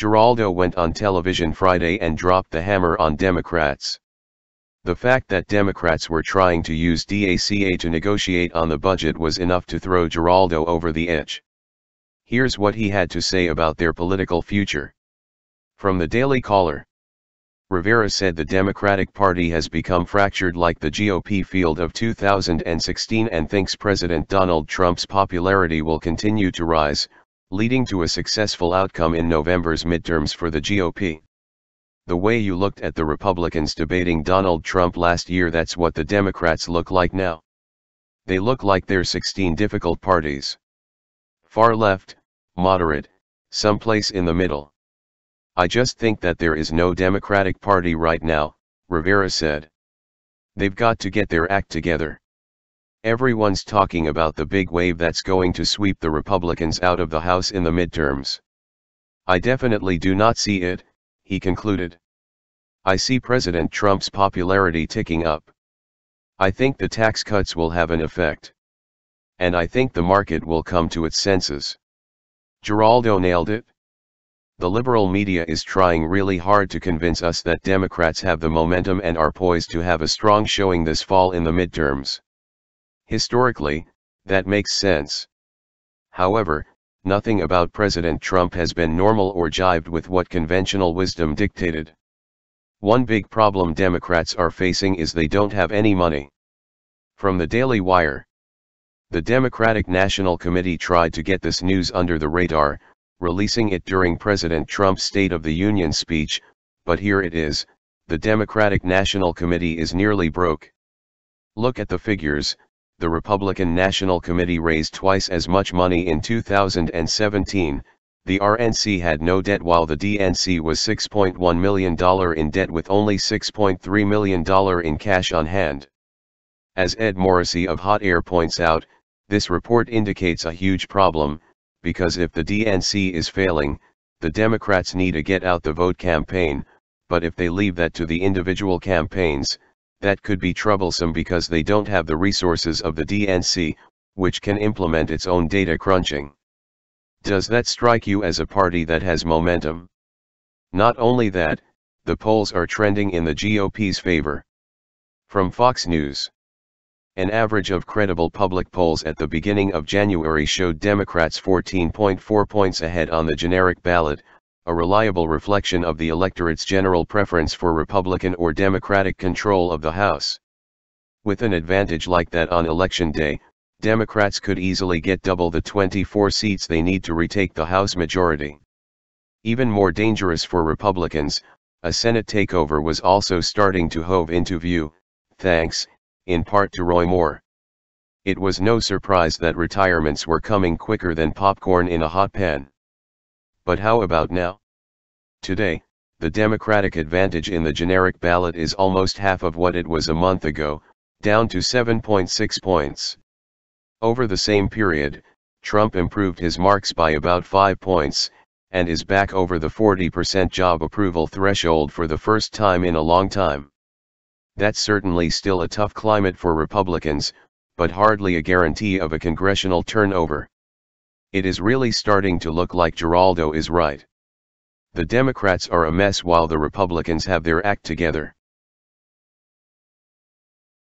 Geraldo went on television Friday and dropped the hammer on Democrats. The fact that Democrats were trying to use DACA to negotiate on the budget was enough to throw Geraldo over the edge. Here's what he had to say about their political future. From the Daily Caller. Rivera said the Democratic Party has become fractured like the GOP field of 2016 and thinks President Donald Trump's popularity will continue to rise, leading to a successful outcome in November's midterms for the GOP. The way you looked at the Republicans debating Donald Trump last year, that's what the Democrats look like now. They look like they're 16 difficult parties. Far left, moderate, someplace in the middle. I just think that there is no Democratic Party right now, Rivera said. They've got to get their act together. Everyone's talking about the big wave that's going to sweep the Republicans out of the House in the midterms. I definitely do not see it, he concluded. I see President Trump's popularity ticking up. I think the tax cuts will have an effect. And I think the market will come to its senses. Geraldo nailed it. The liberal media is trying really hard to convince us that Democrats have the momentum and are poised to have a strong showing this fall in the midterms. Historically, that makes sense. However, nothing about President Trump has been normal or jived with what conventional wisdom dictated. One big problem Democrats are facing is they don't have any money. From the Daily Wire. The Democratic National Committee tried to get this news under the radar, releasing it during President Trump's State of the Union speech, but here it is, the Democratic National Committee is nearly broke. Look at the figures. The Republican National Committee raised twice as much money in 2017, the RNC had no debt while the DNC was $6.1 million in debt with only $6.3 million in cash on hand. As Ed Morrissey of Hot Air points out, this report indicates a huge problem, because if the DNC is failing, the Democrats need a get out the vote campaign, but if they leave that to the individual campaigns, that could be troublesome because they don't have the resources of the DNC, which can implement its own data crunching. Does that strike you as a party that has momentum? Not only that, the polls are trending in the GOP's favor. From Fox News. An average of credible public polls at the beginning of January showed Democrats 14.4 points ahead on the generic ballot, a reliable reflection of the electorate's general preference for Republican or Democratic control of the House. With an advantage like that on Election Day, Democrats could easily get double the 24 seats they need to retake the House majority. Even more dangerous for Republicans, a Senate takeover was also starting to hove into view, thanks, in part to Roy Moore. It was no surprise that retirements were coming quicker than popcorn in a hot pan. But how about now? Today, the Democratic advantage in the generic ballot is almost half of what it was a month ago, down to 7.6 points. Over the same period, Trump improved his marks by about 5 points, and is back over the 40% job approval threshold for the first time in a long time. That's certainly still a tough climate for Republicans, but hardly a guarantee of a congressional turnover. It is really starting to look like Geraldo is right. The Democrats are a mess while the Republicans have their act together.